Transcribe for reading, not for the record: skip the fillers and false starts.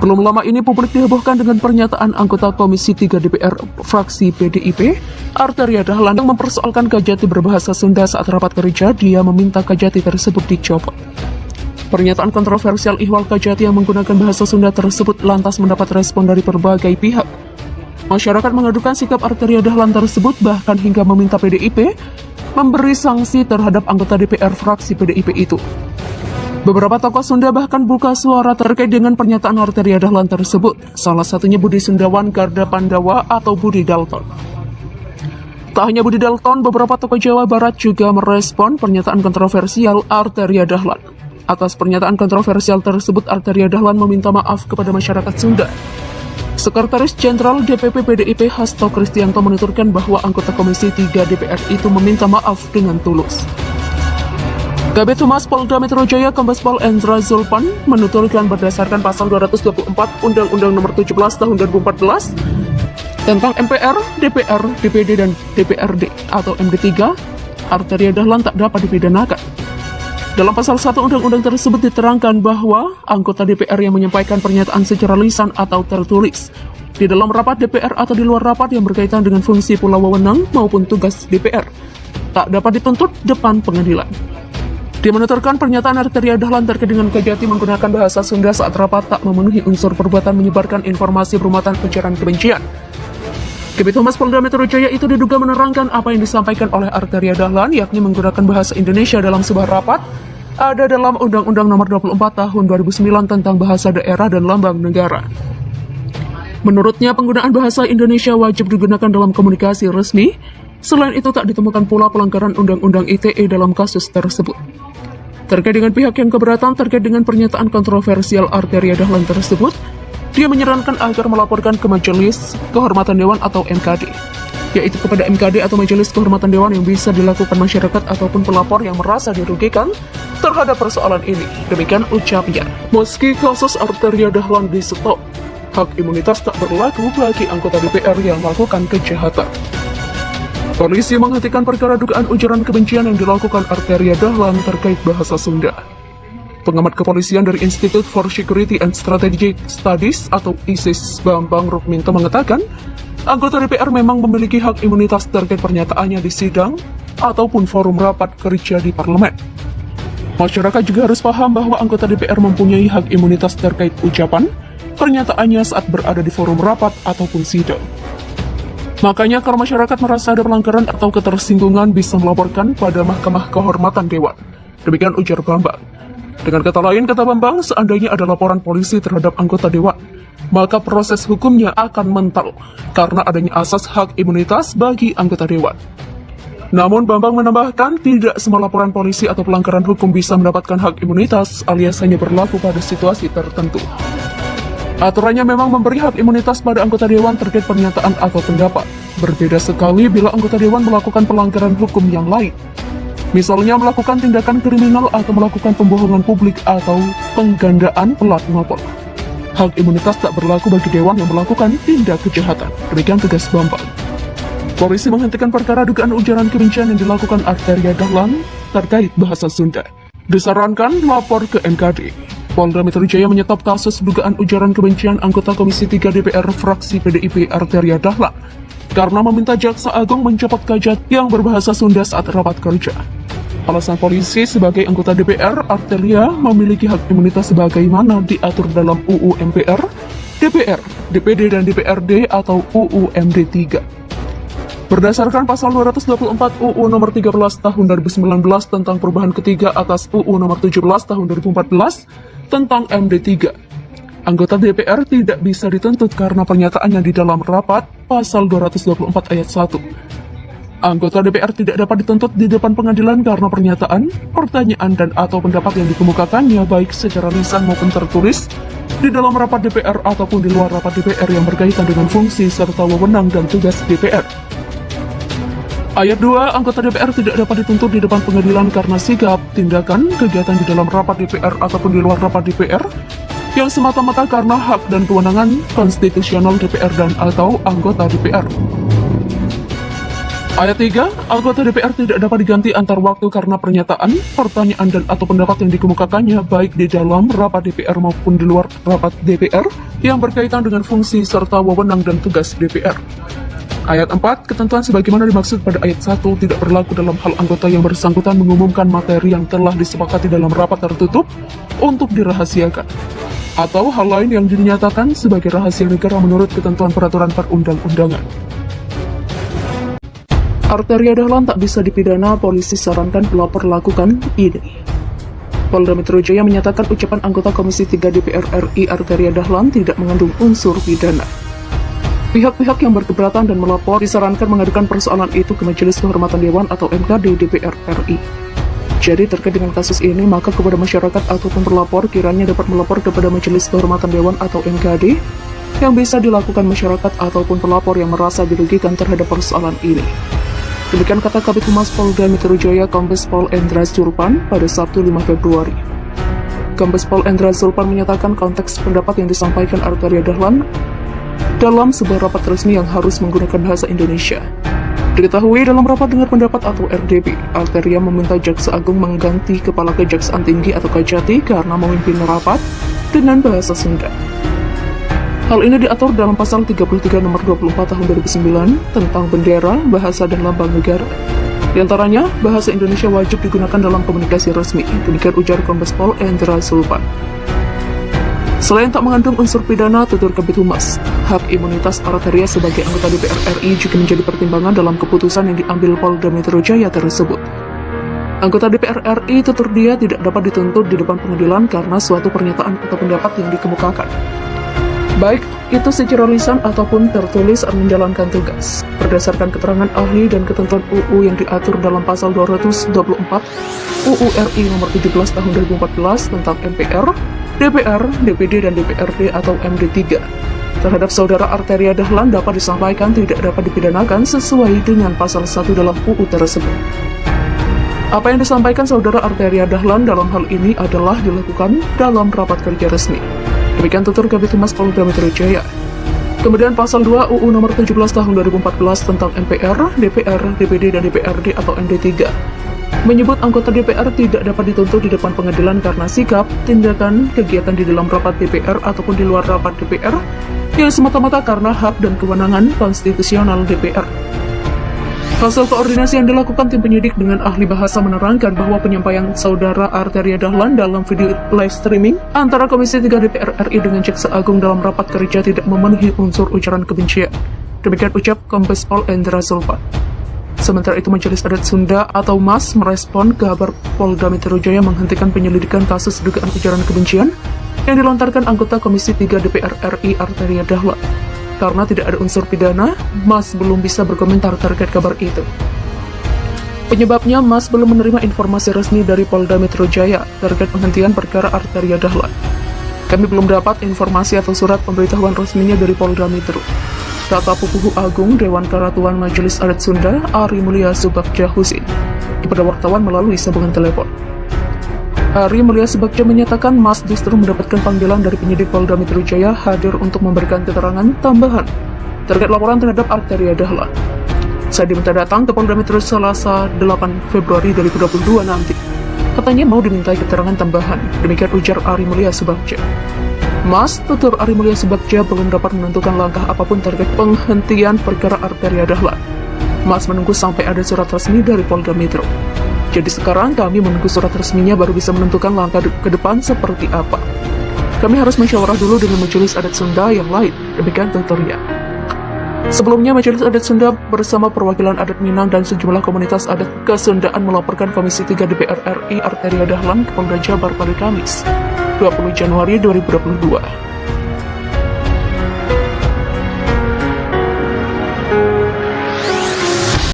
Belum lama ini publik dihebohkan dengan pernyataan anggota Komisi 3 DPR fraksi PDIP, Arteria Dahlan, yang mempersoalkan Kajati berbahasa Sunda saat rapat kerja. Dia meminta Kajati tersebut dicopot. Pernyataan kontroversial ihwal Kajati yang menggunakan bahasa Sunda tersebut lantas mendapat respon dari berbagai pihak. Masyarakat mengadukan sikap Arteria Dahlan tersebut, bahkan hingga meminta PDIP memberi sanksi terhadap anggota DPR fraksi PDIP itu. Beberapa tokoh Sunda bahkan buka suara terkait dengan pernyataan Arteria Dahlan tersebut, salah satunya Budi Sundawan Garda Pandawa atau Budi Dalton. Tak hanya Budi Dalton, beberapa tokoh Jawa Barat juga merespon pernyataan kontroversial Arteria Dahlan. Atas pernyataan kontroversial tersebut, Arteria Dahlan meminta maaf kepada masyarakat Sunda. Sekretaris Jenderal DPP PDIP Hasto Kristianto menuturkan bahwa anggota Komisi 3 DPR itu meminta maaf dengan tulus. Kabid Humas Polda Metro Jaya Kombespol Endra Zulpan menuturkan berdasarkan pasal 224 Undang-Undang Nomor 17 Tahun 2014 tentang MPR, DPR, DPD, dan DPRD atau MD3, Arteria Dahlan tak dapat dipidanakan. Dalam pasal 1 undang-undang tersebut diterangkan bahwa anggota DPR yang menyampaikan pernyataan secara lisan atau tertulis di dalam rapat DPR atau di luar rapat yang berkaitan dengan fungsi pula wewenang maupun tugas DPR tak dapat dituntut depan pengadilan. Dia menuturkan pernyataan Arteria Dahlan terkait dengan Kajati menggunakan bahasa Sunda saat rapat tak memenuhi unsur perbuatan menyebarkan informasi bermuatan ujaran kebencian. Kabid Humas Polda Metro Jaya itu diduga menerangkan apa yang disampaikan oleh Arteria Dahlan, yakni menggunakan bahasa Indonesia dalam sebuah rapat ada dalam Undang-Undang Nomor 24 Tahun 2009 tentang bahasa daerah dan lambang negara. Menurutnya, penggunaan bahasa Indonesia wajib digunakan dalam komunikasi resmi. Selain itu, tak ditemukan pula pelanggaran Undang-Undang ITE dalam kasus tersebut. Terkait dengan pihak yang keberatan terkait dengan pernyataan kontroversial Arteria Dahlan tersebut, dia menyarankan agar melaporkan ke Majelis Kehormatan Dewan atau MKD, yaitu kepada MKD atau Majelis Kehormatan Dewan yang bisa dilakukan masyarakat ataupun pelapor yang merasa dirugikan terhadap persoalan ini. Demikian ucapnya. Meski kasus Arteria Dahlan di stop, hak imunitas tak berlaku bagi anggota DPR yang melakukan kejahatan. Polisi menghentikan perkara dugaan ujaran kebencian yang dilakukan Arteria Dahlan terkait bahasa Sunda. Pengamat kepolisian dari Institute for Security and Strategic Studies atau ISIS Bambang Rukminto mengatakan, anggota DPR memang memiliki hak imunitas terkait pernyataannya di sidang ataupun forum rapat kerja di parlemen. Masyarakat juga harus paham bahwa anggota DPR mempunyai hak imunitas terkait ucapan, pernyataannya saat berada di forum rapat ataupun sidang. Makanya kalau masyarakat merasa ada pelanggaran atau ketersinggungan bisa melaporkan pada Mahkamah Kehormatan Dewan. Demikian ujar Bambang. Dengan kata lain, kata Bambang, seandainya ada laporan polisi terhadap anggota Dewan, maka proses hukumnya akan mental karena adanya asas hak imunitas bagi anggota Dewan. Namun Bambang menambahkan tidak semua laporan polisi atau pelanggaran hukum bisa mendapatkan hak imunitas alias hanya berlaku pada situasi tertentu. Aturannya memang memberi hak imunitas pada anggota Dewan terkait pernyataan atau pendapat. Berbeda sekali bila anggota Dewan melakukan pelanggaran hukum yang lain. Misalnya melakukan tindakan kriminal atau melakukan pembohongan publik atau penggandaan plat nomor. Hak imunitas tak berlaku bagi Dewan yang melakukan tindak kejahatan. Demikian tegas Bambang. Polisi menghentikan perkara dugaan ujaran kebencian yang dilakukan Arteria Dahlan terkait bahasa Sunda. Disarankan lapor ke MKD. Polda Metro Jaya menyetop kasus dugaan ujaran kebencian anggota Komisi 3 DPR fraksi PDIP Arteria Dahlan karena meminta Jaksa Agung mencopot Kajati yang berbahasa Sunda saat rapat kerja. Alasan polisi sebagai anggota DPR, Arteria memiliki hak imunitas sebagaimana diatur dalam UU MPR, DPR, DPD, dan DPRD atau UU MD3. Berdasarkan pasal 224 UU Nomor 13 Tahun 2019 tentang perubahan ketiga atas UU Nomor 17 Tahun 2014 tentang MD3, anggota DPR tidak bisa dituntut karena pernyataannya di dalam rapat pasal 224 ayat 1. Anggota DPR tidak dapat dituntut di depan pengadilan karena pernyataan, pertanyaan, dan atau pendapat yang dikemukakannya baik secara lisan maupun tertulis di dalam rapat DPR ataupun di luar rapat DPR yang berkaitan dengan fungsi serta wewenang dan tugas DPR. Ayat 2, anggota DPR tidak dapat dituntut di depan pengadilan karena sikap, tindakan, kegiatan di dalam rapat DPR ataupun di luar rapat DPR yang semata-mata karena hak dan kewenangan konstitusional DPR dan atau anggota DPR. Ayat 3, anggota DPR tidak dapat diganti antar waktu karena pernyataan, pertanyaan dan atau pendapat yang dikemukakannya baik di dalam rapat DPR maupun di luar rapat DPR yang berkaitan dengan fungsi serta wewenang dan tugas DPR. Ayat 4, ketentuan sebagaimana dimaksud pada ayat 1 tidak berlaku dalam hal anggota yang bersangkutan mengumumkan materi yang telah disepakati dalam rapat tertutup untuk dirahasiakan, atau hal lain yang dinyatakan sebagai rahasia negara menurut ketentuan peraturan perundang-undangan. Arteria Dahlan tak bisa dipidana, polisi sarankan pelapor lakukan ini. Polda Metro Jaya menyatakan ucapan anggota Komisi 3 DPR RI Arteria Dahlan tidak mengandung unsur pidana. Pihak-pihak yang berkeberatan dan melapor disarankan mengadukan persoalan itu ke Majelis Kehormatan Dewan atau MKD DPR RI. Jadi terkait dengan kasus ini, maka kepada masyarakat ataupun pelapor kiranya dapat melapor kepada Majelis Kehormatan Dewan atau MKD yang bisa dilakukan masyarakat ataupun pelapor yang merasa dirugikan terhadap persoalan ini. Demikian kata Kabid Humas Polda Metro Jaya Kombes Pol Endra Zulpan pada Sabtu 5 Februari. Kombes Pol Endra Zulpan menyatakan konteks pendapat yang disampaikan Arteria Dahlan dalam sebuah rapat resmi yang harus menggunakan bahasa Indonesia. Diketahui dalam rapat dengar pendapat atau RDP, Arteria meminta Jaksa Agung mengganti Kepala Kejaksaan Tinggi atau Kajati karena memimpin rapat dengan bahasa Sunda. Hal ini diatur dalam pasal 33 nomor 24 tahun 2009 tentang bendera, bahasa, dan lambang negara. Di antaranya, bahasa Indonesia wajib digunakan dalam komunikasi resmi, demikian ujar Kombes Pol Endra Zulpan. Selain tak mengandung unsur pidana, tutur Kabid Humas, hak imunitas Arteria sebagai anggota DPR RI juga menjadi pertimbangan dalam keputusan yang diambil Polda Metro Jaya tersebut. Anggota DPR RI tutur dia tidak dapat dituntut di depan pengadilan karena suatu pernyataan atau pendapat yang dikemukakan, baik itu secara lisan ataupun tertulis saat menjalankan tugas, berdasarkan keterangan ahli dan ketentuan UU yang diatur dalam pasal 224 UU RI nomor 17 tahun 2014 tentang MPR, DPR, DPD, dan DPRD atau MD3. Terhadap Saudara Arteria Dahlan dapat disampaikan tidak dapat dipidanakan sesuai dengan pasal 1 dalam UU tersebut. Apa yang disampaikan Saudara Arteria Dahlan dalam hal ini adalah dilakukan dalam rapat kerja resmi. Demikian tutur Kabid Humas Polda Metro Jaya. Kemudian pasal 2 UU nomor 17 tahun 2014 tentang MPR, DPR, DPD, dan DPRD atau MD3 menyebut anggota DPR tidak dapat dituntut di depan pengadilan karena sikap, tindakan, kegiatan di dalam rapat DPR ataupun di luar rapat DPR yang semata-mata karena hak dan kewenangan konstitusional DPR. Hasil koordinasi yang dilakukan tim penyidik dengan ahli bahasa menerangkan bahwa penyampaian Saudara Arteria Dahlan dalam video live streaming antara Komisi 3 DPR RI dengan Jaksa Agung dalam rapat kerja tidak memenuhi unsur ujaran kebencian. Demikian ucap Kombes Pol Endra Zulpan. Sementara itu, Majelis Adat Sunda atau MAS merespon kabar Polda Metro Jaya menghentikan penyelidikan kasus dugaan ujaran kebencian yang dilontarkan anggota Komisi 3 DPR RI Arteria Dahlan. Karena tidak ada unsur pidana, MAS belum bisa berkomentar terkait kabar itu. Penyebabnya, MAS belum menerima informasi resmi dari Polda Metro Jaya terkait penghentian perkara Arteria Dahlan. Kami belum dapat informasi atau surat pemberitahuan resminya dari Polda Metro. Kata Pupuhu Agung Dewan Karatuan Majelis Adat Sunda, Ari Mulia Subagja Husin, kepada wartawan melalui sambungan telepon. Ari Mulia Subagja menyatakan MAS justru mendapatkan panggilan dari penyidik Polda Metro Jaya hadir untuk memberikan keterangan tambahan terkait laporan terhadap Arteria Dahlan. Saya diminta datang ke Polda Metro Selasa 8 Februari 2022 nanti. Katanya mau dimintai keterangan tambahan, demikian ujar Ari Mulia Subagja. MAS, tutur Ari Mulia Subagja, belum dapat menentukan langkah apapun terkait penghentian perkara Arteria Dahlan. MAS menunggu sampai ada surat resmi dari Polda Metro. Jadi sekarang kami menunggu surat resminya baru bisa menentukan langkah ke depan seperti apa. Kami harus musyawarah dulu dengan Majelis Adat Sunda yang lain, demikian tuturnya. Sebelumnya, Majelis Adat Sunda bersama perwakilan adat Minang dan sejumlah komunitas adat Kesundaan melaporkan Komisi 3 DPR RI Arteria Dahlan ke Polda Jabar pada Kamis 20 Januari 2022.